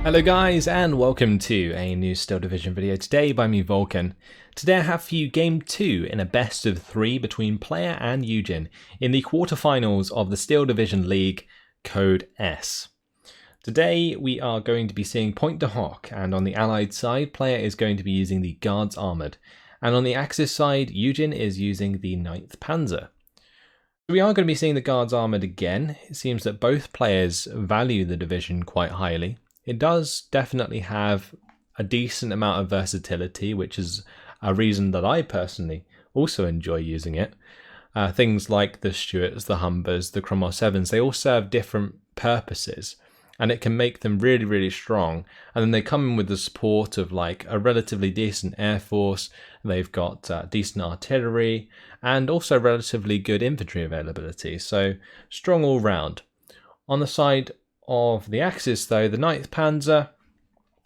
Hello guys and welcome to a new Steel Division video today by me Vulcan. Today I have for you game 2 in a best of 3 between Player and YueJin in the quarterfinals of the Steel Division League Code S. Today we are going to be seeing Pointe and on the Allied side Player is going to be using the Guards Armoured and on the Axis side YueJin is using the 9th Panzer. We are going to be seeing the Guards Armoured again. It seems that both players value the division quite highly. It does definitely have a decent amount of versatility, which is a reason that I personally also enjoy using it. Things like the Stuarts, the Humbers, the Cromwell 7s, they all serve different purposes and it can make them really, really strong. And then they come in with the support of like a relatively decent air force. They've got decent artillery and also relatively good infantry availability. So strong all round. On the side of the Axis though, the 9th Panzer,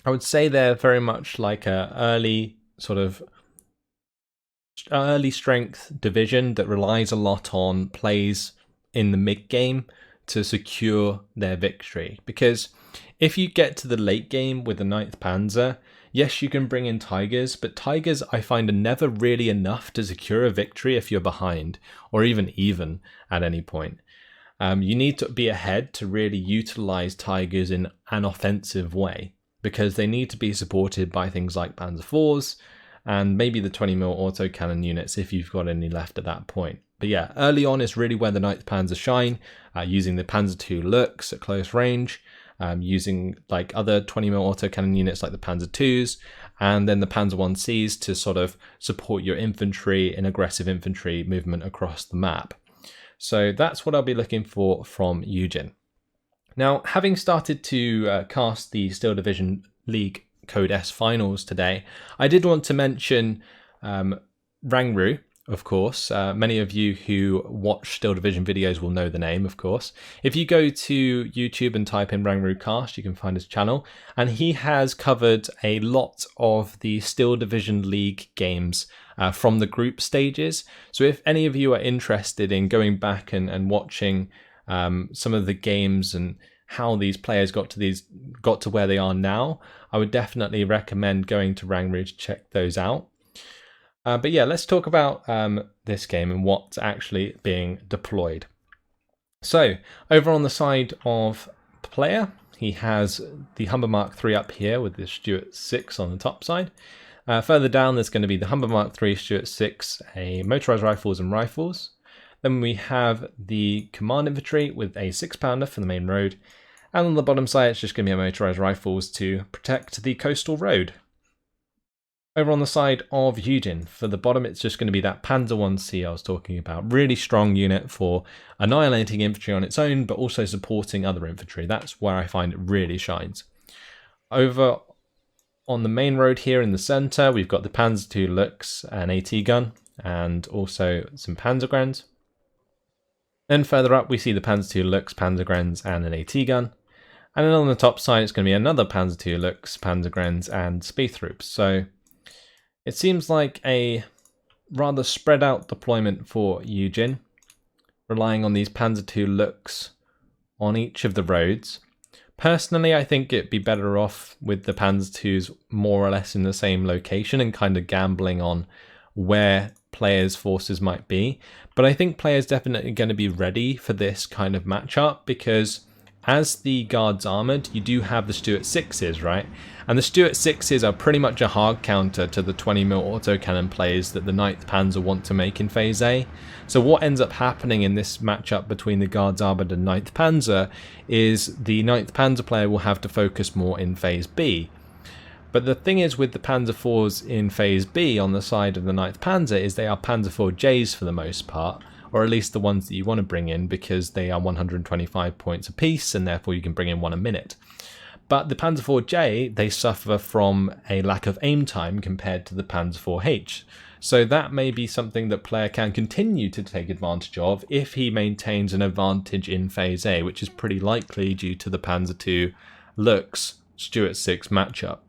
I would say they're very much like a early strength division that relies a lot on plays in the mid game to secure their victory. Because if you get to the late game with the 9th Panzer, yes, you can bring in Tigers, but Tigers I find are never really enough to secure a victory if you're behind or even at any point. You need to be ahead to really utilize Tigers in an offensive way because they need to be supported by things like Panzer IVs and maybe the 20mm autocannon units if you've got any left at that point. But yeah, early on is really where the 9th Panzer shine, using the Panzer II Lux at close range, using like other 20mm autocannon units like the Panzer IIs, and then the Panzer ICs to sort of support your infantry and aggressive infantry movement across the map. So that's what I'll be looking for from YueJin. Now, having started to cast the Steel Division League Code S finals today, I did want to mention Rangru, of course. Many of you who watch Steel Division videos will know the name, of course. If you go to YouTube and type in Rangru Cast, you can find his channel. And he has covered a lot of the Steel Division League games from the group stages. So if any of you are interested in going back and watching some of the games and how these players got to where they are now, I would definitely recommend going to Rangru to check those out. But yeah, let's talk about this game and what's actually being deployed. So over on the side of Player, he has the Humber Mark III up here with the Stuart 6 on the top side. Further down, there's going to be the Humber Mark III Stuart 6, a motorized rifles and rifles. Then we have the Command Infantry with a 6-pounder for the main road. And on the bottom side, it's just going to be a motorized rifles to protect the coastal road. Over on the side of YueJin, for the bottom, it's just going to be that Panzer 1C I was talking about. Really strong unit for annihilating infantry on its own, but also supporting other infantry. That's where I find it really shines. Over on the main road here in the center, we've got the Panzer II Lux, an AT gun, and also some Panzergrens. Then further up, we see the Panzer II Lux, Panzergrens, and an AT gun. And then on the top side, it's going to be another Panzer II Lux, Panzergrens, and Speedtroops. So it seems like a rather spread out deployment for YueJin, relying on these Panzer II Lux on each of the roads. Personally, I think it'd be better off with the Panzer IIs more or less in the same location and kind of gambling on where players' forces might be. But I think players definitely going to be ready for this kind of matchup because as the Guards Armoured, you do have the Stuart 6s, right? And the Stuart 6s are pretty much a hard counter to the 20mm autocannon plays that the 9th Panzer want to make in Phase A. So what ends up happening in this matchup between the Guards Armoured and 9th Panzer is the 9th Panzer player will have to focus more in Phase B. But the thing is with the Panzer IVs in Phase B on the side of the 9th Panzer is they are Panzer IVJs for the most part, or at least the ones that you want to bring in because they are 125 points apiece and therefore you can bring in one a minute. But the Panzer IVJ, they suffer from a lack of aim time compared to the Panzer IVH. So that may be something that player can continue to take advantage of if he maintains an advantage in Phase A, which is pretty likely due to the Panzer II Lux Stuart 6 matchup.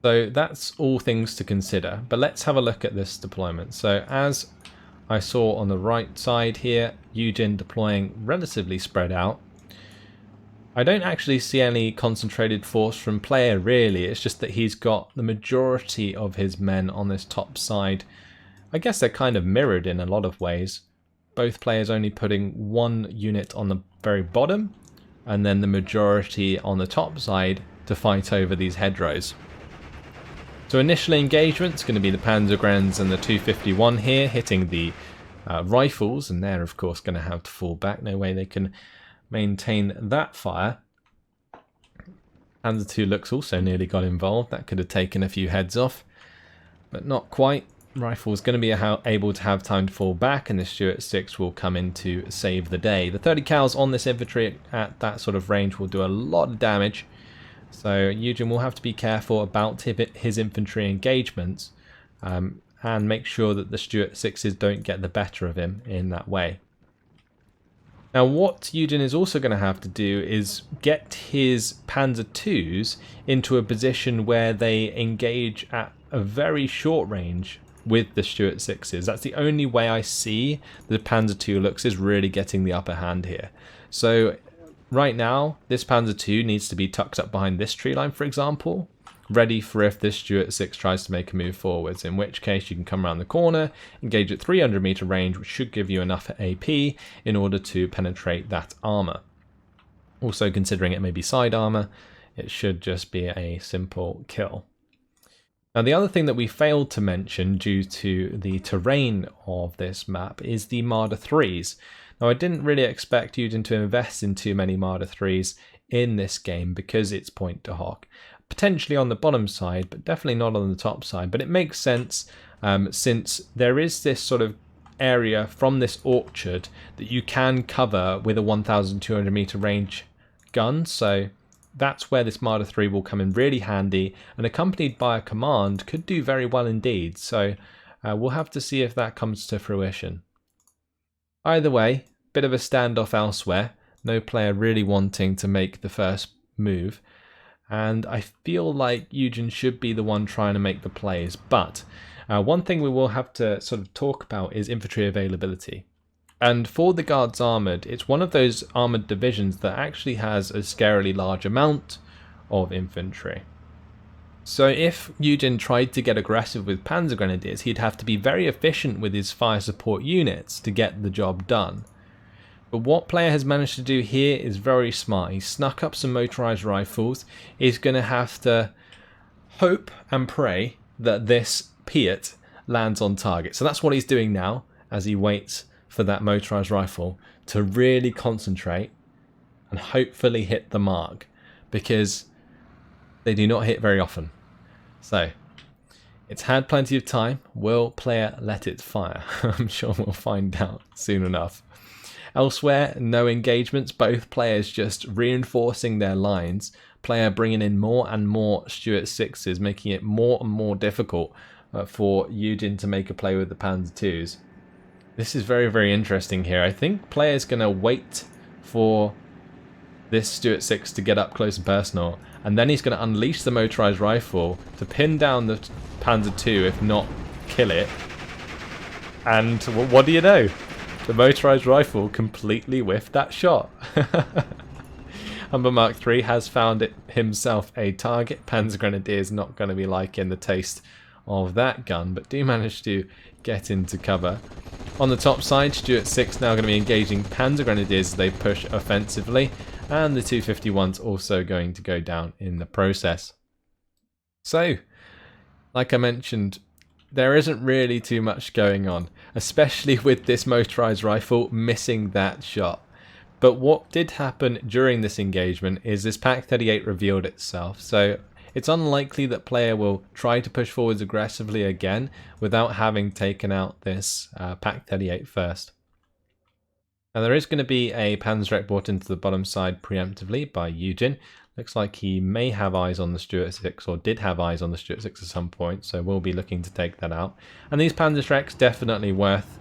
So that's all things to consider, but let's have a look at this deployment. So as I saw on the right side here, YueJin deploying relatively spread out. I don't actually see any concentrated force from player really, it's just that he's got the majority of his men on this top side. I guess they're kind of mirrored in a lot of ways. Both players only putting one unit on the very bottom, and then the majority on the top side to fight over these hedgerows. So initial engagement's going to be the Panzergrenz and the 251 here, hitting the rifles, and they're of course going to have to fall back. No way they can maintain that fire. Panzer II looks also nearly got involved. That could have taken a few heads off, but not quite. Rifle's going to be able to have time to fall back, and the Stuart 6 will come in to save the day. The 30 cals on this infantry at that sort of range will do a lot of damage, so YueJin will have to be careful about his infantry engagements and make sure that the Stuart 6s don't get the better of him in that way. Now what YueJin is also going to have to do is get his Panzer IIs into a position where they engage at a very short range with the Stuart 6s. That's the only way I see the Panzer II looks is really getting the upper hand here. So right now this Panzer II needs to be tucked up behind this tree line, for example, ready for if this Stuart 6 tries to make a move forwards, in which case you can come around the corner, engage at 300 meter range, which should give you enough AP in order to penetrate that armor. Also, considering it may be side armor, it should just be a simple kill. Now the other thing that we failed to mention due to the terrain of this map is the Marder 3s. Now I didn't really expect YueJin to invest in too many Marder 3s in this game because it's point to hoc. Potentially on the bottom side, but definitely not on the top side. But it makes sense since there is this sort of area from this orchard that you can cover with a 1200 meter range gun. So that's where this Marder 3 will come in really handy, and accompanied by a command could do very well indeed. So we'll have to see if that comes to fruition. Either way, bit of a standoff elsewhere. No player really wanting to make the first move. And I feel like YueJin should be the one trying to make the plays. But one thing we will have to sort of talk about is infantry availability. And for the Guards Armoured, it's one of those armoured divisions that actually has a scarily large amount of infantry. So if YueJin tried to get aggressive with Panzer Grenadiers, he'd have to be very efficient with his fire support units to get the job done. But what player has managed to do here is very smart. He snuck up some motorized rifles. He's going to have to hope and pray that this Piat lands on target. So that's what he's doing now as he waits for that motorized rifle to really concentrate and hopefully hit the mark, because they do not hit very often. So it's had plenty of time. Will player let it fire? I'm sure we'll find out soon enough. Elsewhere, no engagements, both players just reinforcing their lines. Player bringing in more and more Stuart 6s, making it more and more difficult for YueJin to make a play with the Panzer IIs. This is very, very interesting here. I think player's going to wait for this Stuart 6 to get up close and personal, and then he's going to unleash the motorized rifle to pin down the Panzer II, if not kill it. And what do you know? The motorized rifle completely whiffed that shot. Humber Mark III has found himself a target. Panzer Grenadier is not going to be liking the taste of that gun, but do manage to get into cover. On the top side, Stuart 6 now going to be engaging Panzer Grenadiers as they push offensively, and the 251's also going to go down in the process. So, like I mentioned, there isn't really too much going on, especially with this motorized rifle missing that shot. But what did happen during this engagement is this Pak-38 revealed itself, so it's unlikely that player will try to push forwards aggressively again without having taken out this Pak-38 first. Now there is going to be a Panzerek brought into the bottom side preemptively by YueJin. Looks like he may have eyes on the Stuart 6, or did have eyes on the Stuart 6 at some point, so we'll be looking to take that out. And these Panzereks definitely worth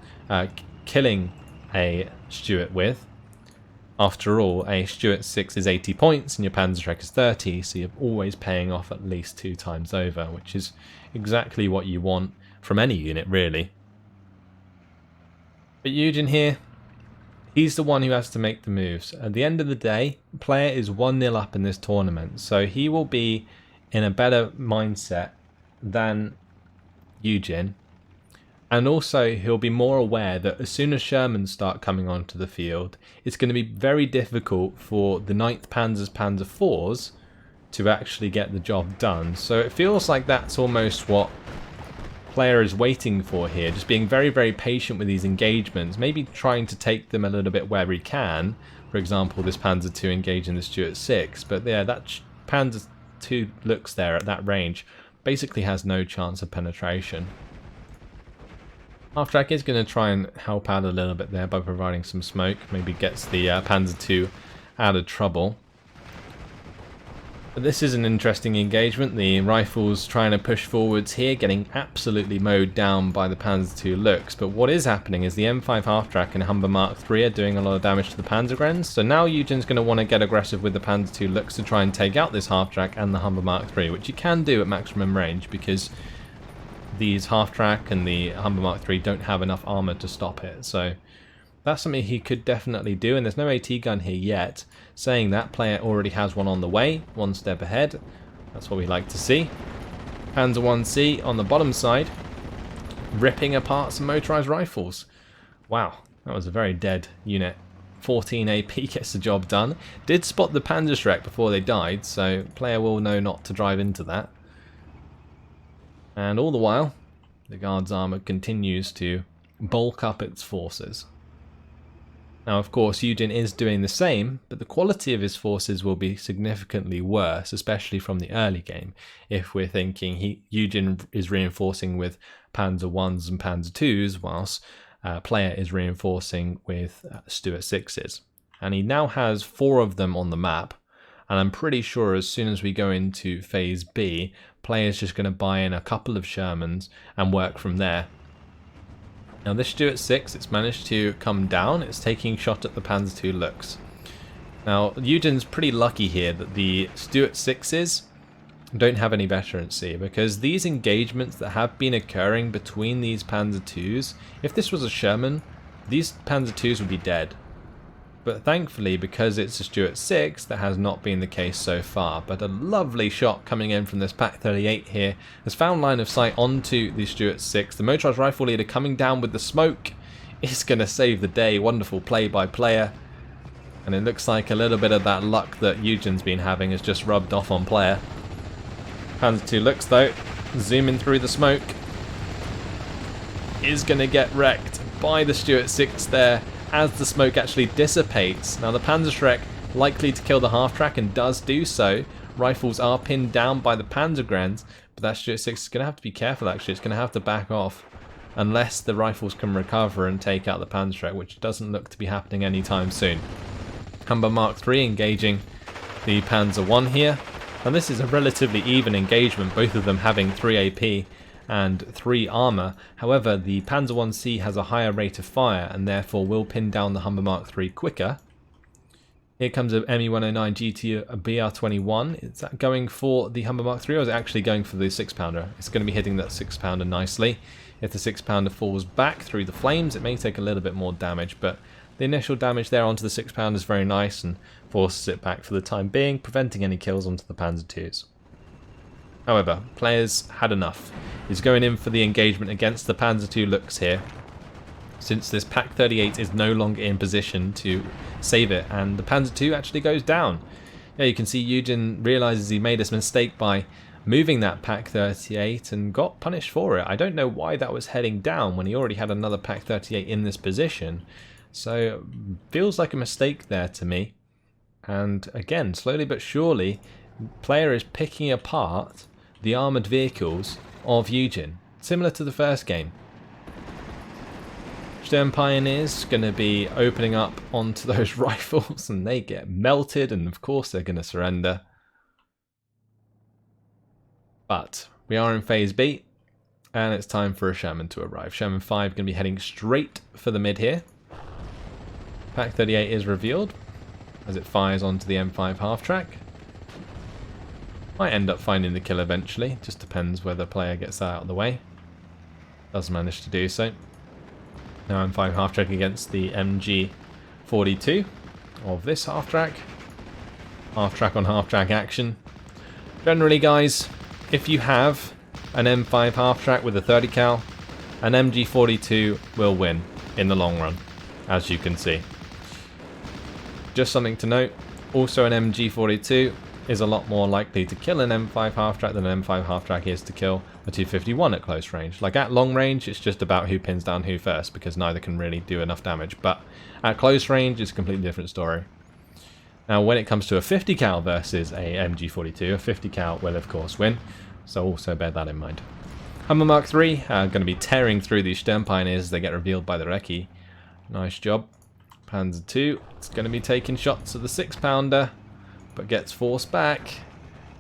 killing a Stuart with. After all, a Stuart 6 is 80 points and your Panzerek is 30, so you're always paying off at least 2 times over, which is exactly what you want from any unit, really. But YueJin here, He's the one who has to make the moves. At the end of the day, player is 1-0 up in this tournament, so he will be in a better mindset than YueJin. And also, he'll be more aware that as soon as Shermans start coming onto the field, it's going to be very difficult for the 9th Panzer's Panzer IVs to actually get the job done. So it feels like that's almost what player is waiting for here, just being very, very patient with these engagements, maybe trying to take them a little bit where he can. For example, this Panzer II engaging the Stuart 6, but yeah, that Panzer II looks there at that range, basically has no chance of penetration. Half-track is going to try and help out a little bit there by providing some smoke, maybe gets the Panzer II out of trouble. But this is an interesting engagement. The rifles trying to push forwards here, getting absolutely mowed down by the Panzer II Lux. But what is happening is the M5 half-track and Humber Mark III are doing a lot of damage to the Panzergrens. So now YueJin's going to want to get aggressive with the Panzer II Lux to try and take out this half-track and the Humber Mark III, which you can do at maximum range because these half-track and the Humber Mark III don't have enough armor to stop it. So that's something he could definitely do, and there's no AT gun here yet. Saying that, player already has one on the way, one step ahead. That's what we like to see. Panzer 1C on the bottom side, ripping apart some motorized rifles. Wow, that was a very dead unit. 14 AP gets the job done. Did spot the Panzerschreck before they died, so player will know not to drive into that. And all the while, the Guards Armoured continues to bulk up its forces. Now, of course, YueJin is doing the same, but the quality of his forces will be significantly worse, especially from the early game. If we're thinking YueJin is reinforcing with Panzer 1s and Panzer 2s, whilst player is reinforcing with Stuart 6s. And he now has 4 of them on the map, and I'm pretty sure as soon as we go into Phase B, player's just going to buy in a couple of Shermans and work from there. Now this Stuart 6, it's managed to come down. It's taking shot at the Panzer II Lux. Now YueJin's pretty lucky here that the Stuart 6s don't have any veterancy, because these engagements that have been occurring between these Panzer IIs, if this was a Sherman, these Panzer IIs would be dead. But thankfully, because it's a Stuart 6, that has not been the case so far. But a lovely shot coming in from this Pak 38 here has found line of sight onto the Stuart 6. The motorized rifle leader coming down with the smoke is going to save the day. Wonderful play by player. And it looks like a little bit of that luck that YueJin's been having has just rubbed off on player. Panzer II Lux though, zooming through the smoke, is going to get wrecked by the Stuart 6 there, as the smoke actually dissipates. Now the Panzerschreck likely to kill the half-track and does do so. Rifles are pinned down by the Panzergrens, but that Stuart 6 is going to have to be careful actually. It's going to have to back off unless the rifles can recover and take out the Panzerschreck, which doesn't look to be happening anytime soon. Humber Mark III engaging the Panzer 1 here, and this is a relatively even engagement, both of them having 3 AP and 3 armor. However, the Panzer 1C has a higher rate of fire and therefore will pin down the Humber Mark III quicker. Here comes a ME109 GT BR21. Is that going for the Humber Mark III, or is it actually going for the 6-pounder? It's going to be hitting that 6-pounder nicely. If the 6-pounder falls back through the flames, it may take a little bit more damage, but the initial damage there onto the 6-pounder is very nice and forces it back for the time being, preventing any kills onto the Panzer IIs. However, players had enough. He's going in for the engagement against the Panzer II Lux here, since this Pak 38 is no longer in position to save it, and the Panzer II actually goes down. Yeah, you can see YueJin realizes he made a mistake by moving that Pak 38 and got punished for it. I don't know why that was heading down when he already had another Pak 38 in this position. So, feels like a mistake there to me. And again, slowly but surely, player is picking apart the armoured vehicles of YueJin, similar to the first game. Sturm Pioneers going to be opening up onto those rifles and they get melted, and of course they're going to surrender. But we are in Phase B and it's time for a Sherman to arrive. Sherman 5 going to be heading straight for the mid here. Pak 38 is revealed as it fires onto the M5 half-track. Might end up finding the kill eventually, just depends whether player gets that out of the way. Does manage to do so. Now M5 half-track against the MG 42 of this half-track. Half-track on half-track action. Generally, guys, if you have an M5 half-track with a 30 cal, an MG42 will win in the long run, as you can see. Just something to note, also an MG42 is a lot more likely to kill an M5 half-track than an M5 half-track is to kill a 251 at close range. Like at long range, it's just about who pins down who first, because neither can really do enough damage. But at close range, it's a completely different story. Now, when it comes to a 50 cal versus a MG42, a 50 cal will of course win, so also bear that in mind. Hummer Mark III going to be tearing through these Sternpioneers as they get revealed by the recce. Nice job. Panzer II, it's going to be taking shots at the 6-pounder, but gets forced back.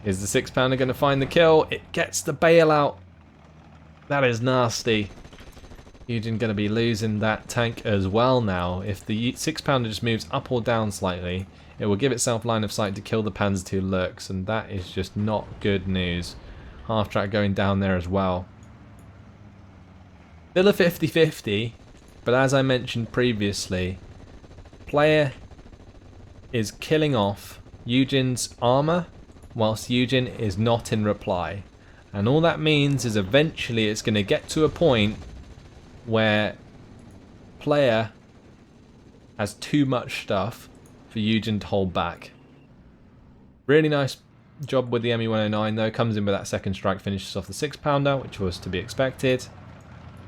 Is the 6-pounder going to find the kill? It gets the bailout. That is nasty. YueJin going to be losing that tank as well now. If the 6-pounder just moves up or down slightly, it will give itself line of sight to kill the Panzer II lurks, and that is just not good news. Half-track going down there as well. Still a 50-50, but as I mentioned previously, player is killing off YueJin's armor whilst YueJin is not in reply. And all that means is eventually it's going to get to a point where player has too much stuff for YueJin to hold back. Really nice job with the ME-109 though, comes in with that second strike, finishes off the 6-pounder, which was to be expected.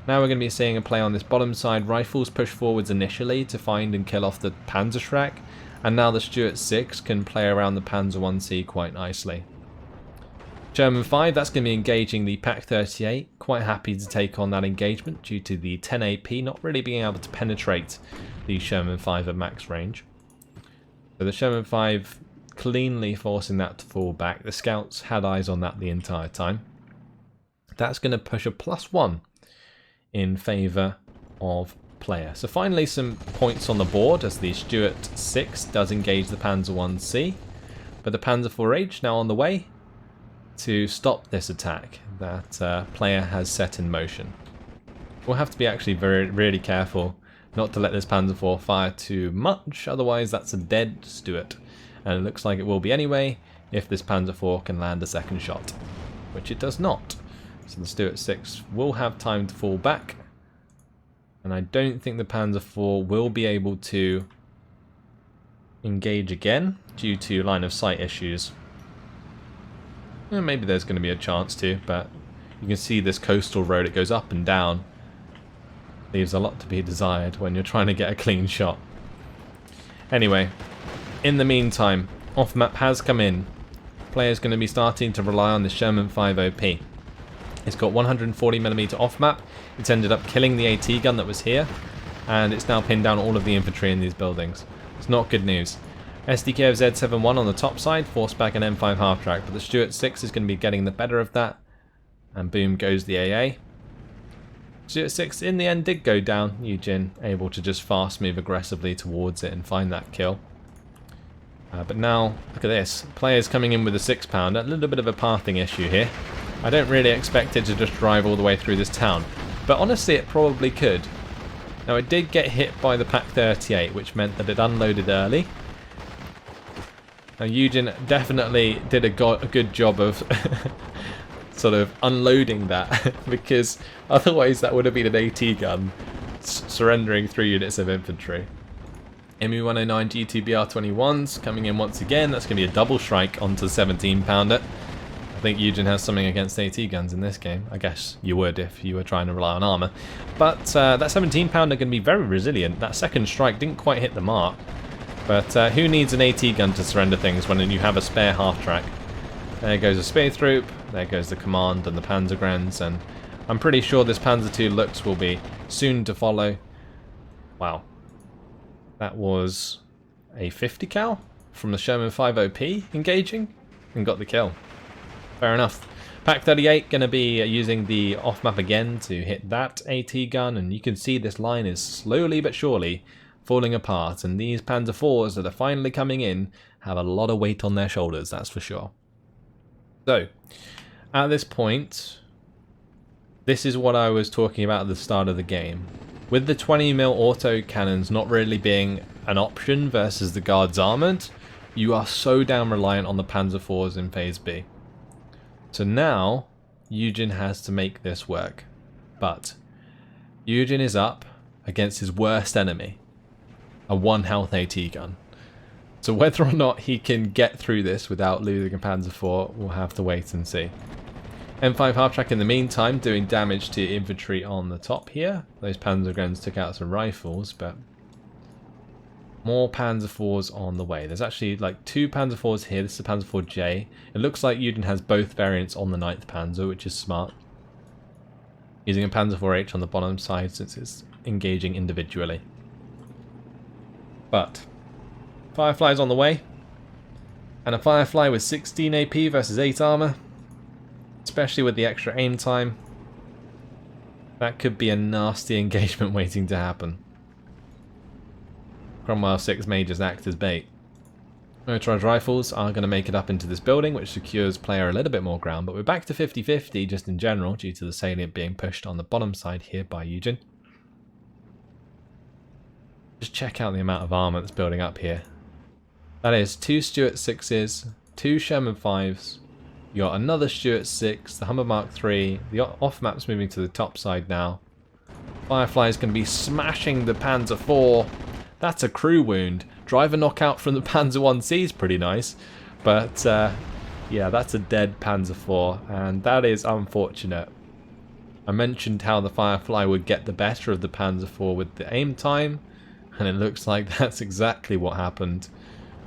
Now we're going to be seeing a play on this bottom side. Rifles push forwards initially to find and kill off the Panzer Schreck, and now the Stuart 6 can play around the Panzer 1C quite nicely. Sherman 5, that's going to be engaging the Pak 38. Quite happy to take on that engagement due to the 10 AP not really being able to penetrate the Sherman 5 at max range. So the Sherman 5 cleanly forcing that to fall back. The scouts had eyes on that the entire time. That's going to push a +1 in favour of player. So finally some points on the board as the Stuart 6 does engage the Panzer 1C. But the Panzer 4H now on the way to stop this attack that player has set in motion. We'll have to be actually really careful not to let this Panzer 4 fire too much, otherwise that's a dead Stuart. And it looks like it will be anyway if this Panzer 4 can land a second shot, which it does not. So the Stuart 6 will have time to fall back, and I don't think the Panzer 4 will be able to engage again due to line of sight issues. Well, maybe there's going to be a chance to, but you can see this coastal road, it goes up and down. Leaves a lot to be desired when you're trying to get a clean shot. Anyway, in the meantime, off-map has come in. Player's going to be starting to rely on the Sherman 5 OP. It's got 140mm off-map. It's ended up killing the AT gun that was here, and it's now pinned down all of the infantry in these buildings. It's not good news. SDK of Z71 on the top side, forced back an M5 half-track, but the Stuart 6 is going to be getting the better of that, and boom goes the AA. Stuart 6 in the end did go down. YueJin able to just fast move aggressively towards it and find that kill. But now, look at this. Players coming in with a 6-pounder. A little bit of a pathing issue here. I don't really expect it to just drive all the way through this town. But honestly, it probably could. Now, it did get hit by the Pak 38, which meant that it unloaded early. Now, YueJin definitely did a good job of sort of unloading that, because otherwise that would have been an AT gun surrendering 3 units of infantry. ME-109 G2BR21s coming in once again. That's going to be a double strike onto the 17-pounder. I think YueJin has something against AT guns in this game. I guess you would if you were trying to rely on armor. But that 17-pounder going to be very resilient. That second strike didn't quite hit the mark. But who needs an AT gun to surrender things when you have a spare half-track? There goes a Spear Troop. There goes the Command and the Panzergrenz. And I'm pretty sure this Panzer II Lux will be soon to follow. Wow. That was a 50 cal from the Sherman 5 OP engaging and got the kill. Fair enough. Pak 38 going to be using the off-map again to hit that AT gun, and you can see this line is slowly but surely falling apart, and these Panzer IVs that are finally coming in have a lot of weight on their shoulders, that's for sure. So, at this point, this is what I was talking about at the start of the game. With the 20mm auto cannons not really being an option versus the Guards Armoured, you are so damn reliant on the Panzer IVs in Phase B. So now, YueJin has to make this work. But YueJin is up against his worst enemy, a 1 health AT gun. So whether or not he can get through this without losing a Panzer IV, we'll have to wait and see. M5 half-track in the meantime doing damage to infantry on the top here. Those Panzer guns took out some rifles, but more Panzer IVs on the way. There's actually like 2 Panzer IVs here. This is a Panzer IV-J. It looks like YueJin has both variants on the 9th Panzer, which is smart. Using a Panzer IV-H on the bottom side since it's engaging individually. But Firefly's on the way. And a Firefly with 16 AP versus 8 armor. Especially with the extra aim time. That could be a nasty engagement waiting to happen. Cromwell 6 may just act as bait. Motorized rifles are going to make it up into this building, which secures player a little bit more ground, but we're back to 50-50 just in general due to the salient being pushed on the bottom side here by YueJin. Just check out the amount of armor that's building up here. That is 2 Stuart 6s, 2 Sherman 5s, you got another Stuart 6, the Hummer Mark 3, the off-map's moving to the top side now. Firefly is going to be smashing the Panzer IV. That's a crew wound. Driver knockout from the Panzer 1C is pretty nice, but yeah, that's a dead Panzer IV, and that is unfortunate. I mentioned how the Firefly would get the better of the Panzer IV with the aim time, and it looks like that's exactly what happened.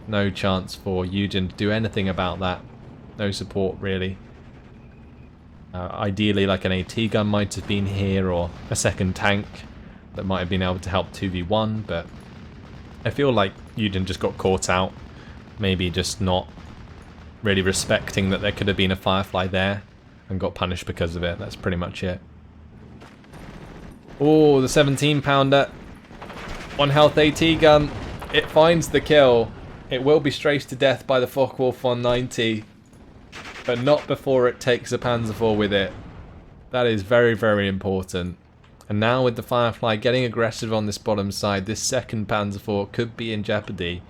No chance for YueJin to do anything about that. No support really. Ideally like an AT gun might have been here, or a second tank that might have been able to help 2v1, but I feel like YueJin just got caught out. Maybe just not really respecting that there could have been a Firefly there and got punished because of it. That's pretty much it. Oh, the 17 pounder. 1 health AT gun. It finds the kill. It will be strafed to death by the Focke-Wulf 190. But not before it takes a Panzer IV with it. That is very, very important. And now with the Firefly getting aggressive on this bottom side, this second Panzer IV could be in jeopardy.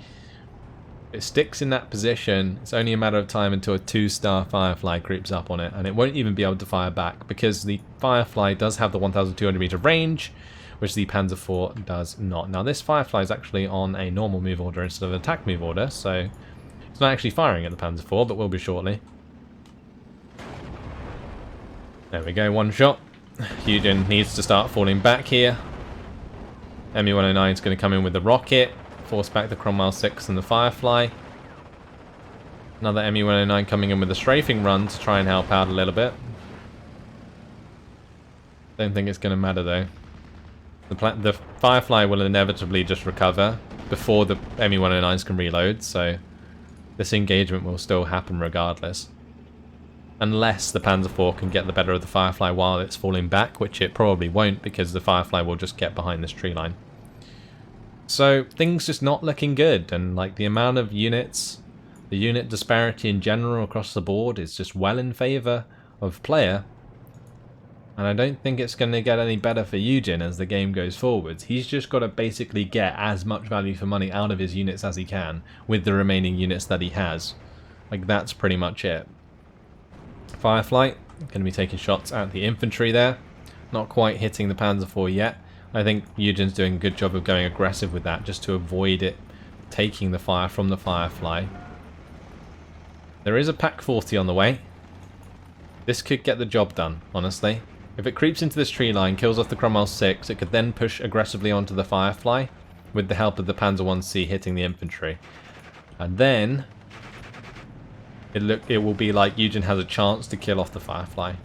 If it sticks in that position, it's only a matter of time until a 2-star Firefly creeps up on it, and it won't even be able to fire back because the Firefly does have the 1,200 meter range, which the Panzer IV does not. Now this Firefly is actually on a normal move order instead of an attack move order, so it's not actually firing at the Panzer IV, but will be shortly. There we go, 1 shot. YueJin needs to start falling back here. ME-109 is going to come in with the rocket, force back the Cromwell 6 and the Firefly. Another ME-109 coming in with a strafing run to try and help out a little bit. Don't think it's going to matter though. The Firefly will inevitably just recover before the ME-109s can reload, so this engagement will still happen regardless. Unless the Panzer IV can get the better of the Firefly while it's falling back, which it probably won't because the Firefly will just get behind this tree line. So things just not looking good, and like the amount of units, the unit disparity in general across the board is just well in favour of player. And I don't think it's going to get any better for YueJin as the game goes forwards. He's just got to basically get as much value for money out of his units as he can with the remaining units that he has. Like that's pretty much it. Firefly going to be taking shots at the infantry there. Not quite hitting the Panzer IV yet. I think YueJin's doing a good job of going aggressive with that just to avoid it taking the fire from the Firefly. There is a Pak 40 on the way. This could get the job done, honestly. If it creeps into this tree line, kills off the Cromwell 6, it could then push aggressively onto the Firefly with the help of the Panzer 1C hitting the infantry. And then it will be like YueJin has a chance to kill off the Firefly.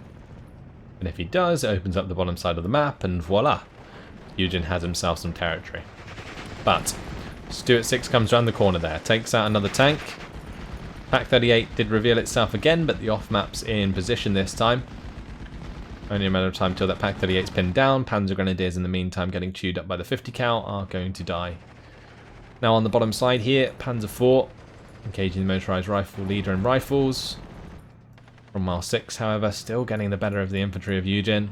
And if he does, it opens up the bottom side of the map, and voila! YueJin has himself some territory. But Stuart 6 comes around the corner there, takes out another tank. Pak 38 did reveal itself again, but the off-map's in position this time. Only a matter of time till that Pak 38's pinned down. Panzer Grenadiers in the meantime getting chewed up by the 50 cal are going to die. Now on the bottom side here, Panzer IV engaging the motorized rifle leader and rifles. Cromwell 6, however, still getting the better of the infantry of YueJin.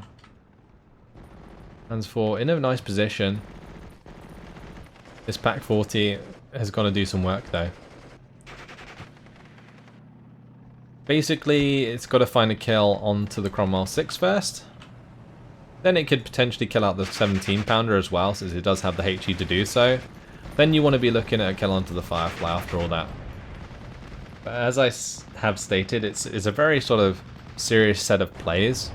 Panzer IV in a nice position. This Pak 40 has got to do some work though. Basically, it's got to find a kill onto the Cromwell 6 first. Then it could potentially kill out the 17 pounder as well, since it does have the HE to do so. Then you want to be looking at a kill onto the Firefly after all that. But as I have stated, it's a very sort of serious set of plays.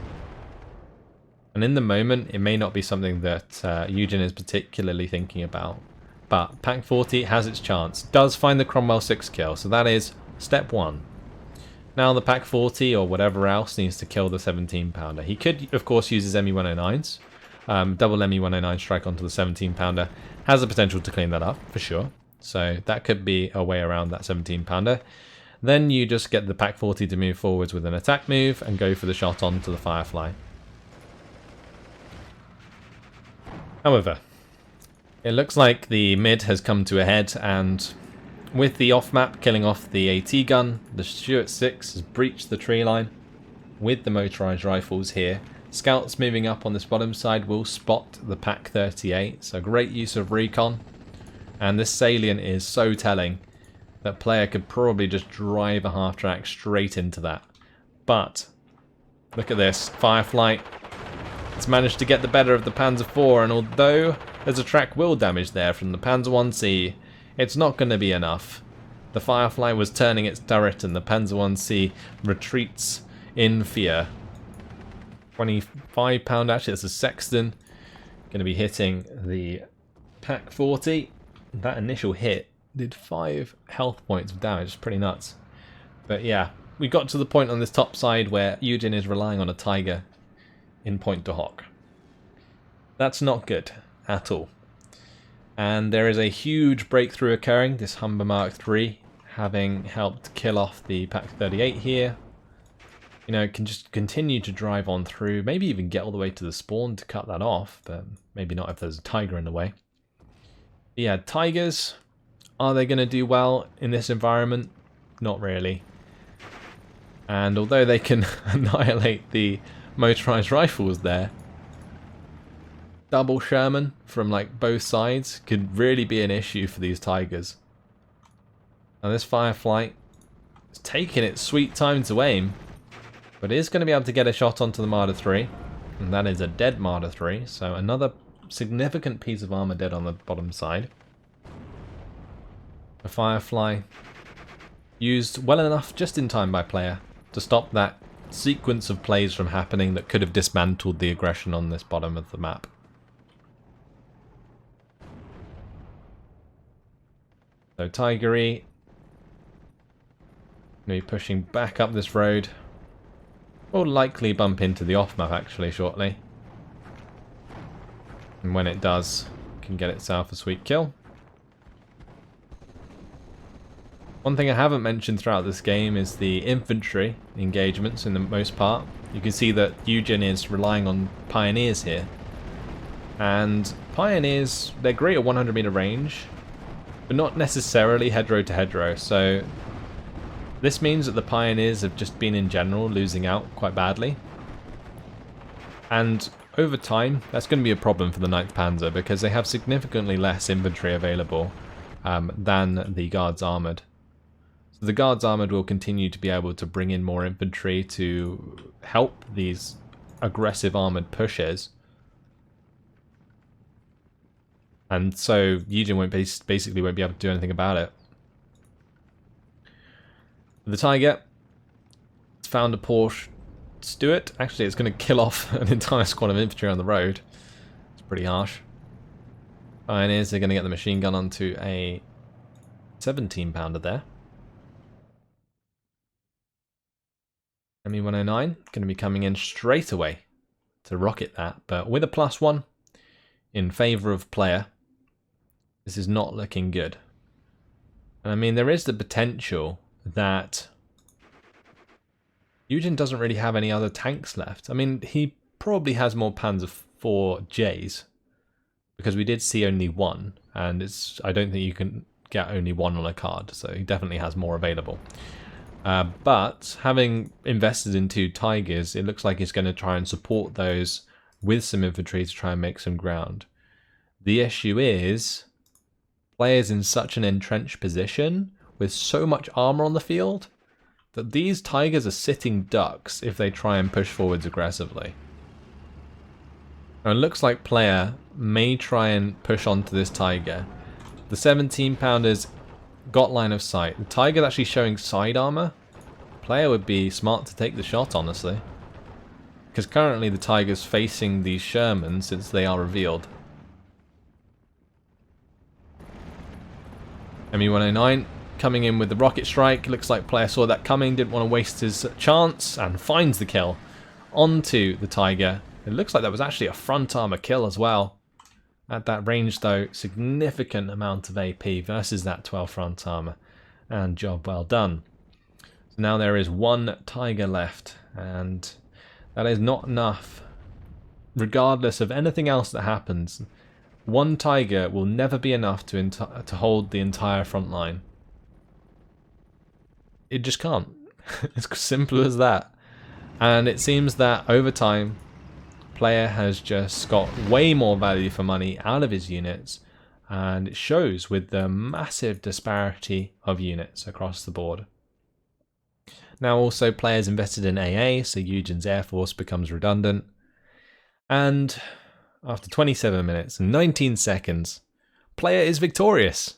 And in the moment, it may not be something that YueJin is particularly thinking about. But Pak 40 has its chance. Does find the Cromwell 6 kill, so that is step 1. Now the Pak 40 or whatever else needs to kill the 17 pounder. He could, of course, use his ME109s. Double ME109 strike onto the 17 pounder has the potential to clean that up, for sure. So that could be a way around that 17 pounder. Then you just get the Pak 40 to move forwards with an attack move and go for the shot onto the Firefly. However, it looks like the mid has come to a head, and with the off-map killing off the AT gun, the Stuart 6 has breached the tree line with the motorized rifles here. Scouts moving up on this bottom side will spot the Pak 38, so great use of recon. And this salient is so telling that player could probably just drive a half-track straight into that. But look at this, Firefly. It's managed to get the better of the Panzer IV, and although there's a track wheel damage there from the Panzer 1C, it's not going to be enough. The Firefly was turning its turret and the Panzer 1C retreats in fear. 25 pound, actually that's a Sexton. Going to be hitting the Pak 40. That initial hit did 5 health points of damage, it's pretty nuts. But yeah, we got to the point on this top side where YueJin is relying on a Tiger in Pointe to Hoc. That's not good at all. And there is a huge breakthrough occurring, this Humber Mark III having helped kill off the Pak 38 here. You know, it can just continue to drive on through, maybe even get all the way to the spawn to cut that off, but maybe not if there's a Tiger in the way. But yeah, Tigers, are they going to do well in this environment? Not really. And although they can annihilate the motorized rifles there, double Sherman from like both sides could really be an issue for these Tigers. Now this Firefly is taking its sweet time to aim, but it is going to be able to get a shot onto the Marder 3, and that is a dead Marder 3, so another significant piece of armor dead on the bottom side. The Firefly used well enough just in time by player to stop that sequence of plays from happening that could have dismantled the aggression on this bottom of the map. So Tigery going to be pushing back up this road. Will likely bump into the off-map actually shortly. And when it does, can get itself a sweet kill. One thing I haven't mentioned throughout this game is the infantry engagements in the most part. You can see that YueJin is relying on Pioneers here. And Pioneers, they're great at 100 meter range, but not necessarily hedgerow to hedgerow. So this means that the Pioneers have just been in general losing out quite badly. And over time, that's going to be a problem for the 9th Panzer because they have significantly less infantry available than the Guards Armoured. So the Guards Armoured will continue to be able to bring in more infantry to help these aggressive armoured pushes. And so YueJin basically won't be able to do anything about it. The Tiger found a Porsche Stuart. Actually, it's going to kill off an entire squad of infantry on the road. It's pretty harsh. Pioneers are going to get the machine gun onto a 17 pounder there. ME109 going to be coming in straight away to rocket that, but with a +1 in favour of player, this is not looking good. And I mean, there is the potential that YueJin doesn't really have any other tanks left. I mean, he probably has more Panzer IV Js, because we did see only one, and I don't think you can get only one on a card, so he definitely has more available. But having invested in 2 Tigers, it looks like he's going to try and support those with some infantry to try and make some ground. The issue is players in such an entrenched position with so much armor on the field that these Tigers are sitting ducks if they try and push forwards aggressively. Now it looks like player may try and push onto this Tiger. The 17 pounders got line of sight. The Tiger's actually showing side armor. Player would be smart to take the shot, honestly. Because currently the Tiger's facing these Shermans since they are revealed. ME-109 coming in with the rocket strike. Looks like player saw that coming, didn't want to waste his chance, and finds the kill onto the Tiger. It looks like that was actually a front armor kill as well. At that range though, significant amount of AP versus that 12 front armor, and job well done. So now there is one Tiger left, and that is not enough. Regardless of anything else that happens, one Tiger will never be enough to hold the entire front line. It just can't. It's simple as that. And it seems that over time, player has just got way more value for money out of his units, and it shows with the massive disparity of units across the board. Now also players invested in AA, so YueJin's Air Force becomes redundant. And after 27 minutes and 19 seconds, player is victorious.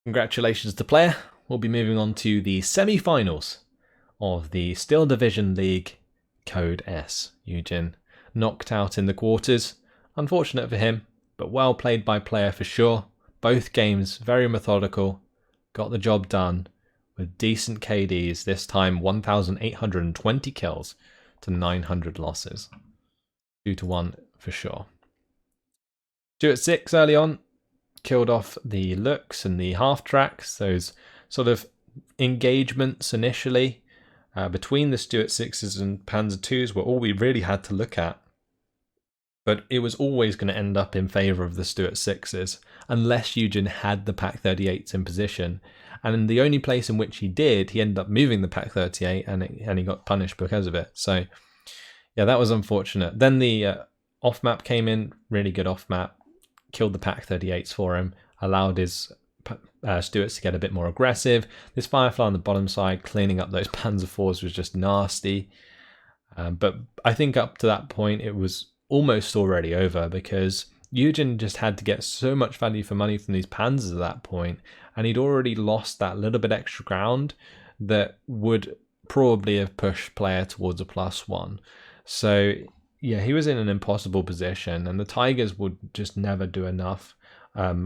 Congratulations to player. We'll be moving on to the semi-finals of the Steel Division League Code S. YueJin knocked out in the quarters. Unfortunate for him, but well played by player for sure. Both games very methodical, got the job done with decent KDs, this time 1,820 kills to 900 losses. 2-1 for sure. Stuart 6 early on, killed off the looks and the half tracks, those sort of engagements initially between the Stuart 6s and Panzer 2s were all we really had to look at. But it was always going to end up in favour of the Stuart 6s, unless YueJin had the Pak-38s in position. And in the only place in which he did, he ended up moving the Pak-38 and he got punished because of it. So, yeah, that was unfortunate. Then the off-map came in, really good off-map, killed the Pak-38s for him, allowed his Stuarts to get a bit more aggressive. This Firefly on the bottom side, cleaning up those Panzer IVs was just nasty. But I think up to that point, it was almost already over because YueJin just had to get so much value for money from these Panzers at that point, and he'd already lost that little bit extra ground that would probably have pushed player towards a +1. So yeah, he was in an impossible position, and the Tigers would just never do enough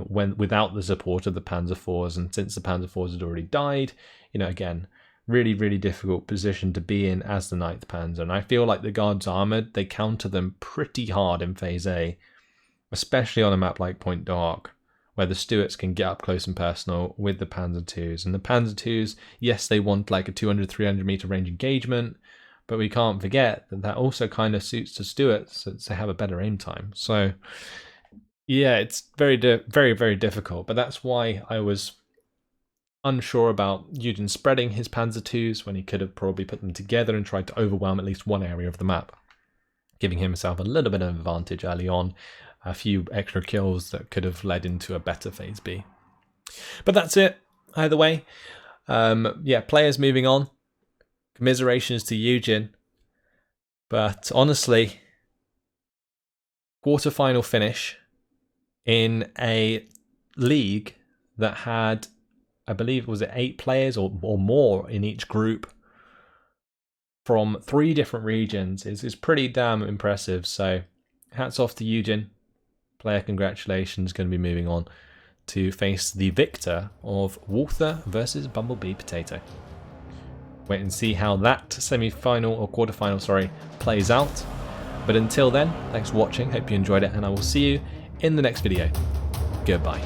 without the support of the Panzer IVs, and since the Panzer IVs had already died, you know, again, really, really difficult position to be in as the 9th Panzer. And I feel like the Guards Armoured, they counter them pretty hard in Phase A, especially on a map like Pointe, where the Stuarts can get up close and personal with the Panzer IIs. And the Panzer IIs, yes, they want like a 200-300 meter range engagement, but we can't forget that that also kind of suits the Stuarts, since they have a better aim time. So yeah, it's very, very difficult. But that's why I was unsure about YueJin spreading his Panzer IIs when he could have probably put them together and tried to overwhelm at least one area of the map, giving himself a little bit of advantage early on, a few extra kills that could have led into a better Phase B. But that's it, either way. Yeah, players moving on. Commiserations to YueJin. But honestly, quarterfinal finish in a league that had, I believe, was it 8 players or more in each group from 3 different regions is pretty damn impressive. So hats off to YueJin. Player congratulations, going to be moving on to face the victor of Walther versus Bumblebee Potato. Wait and see how that semi-final or quarter-final, sorry, plays out. But until then, thanks for watching, hope you enjoyed it, and I will see you in the next video. Goodbye.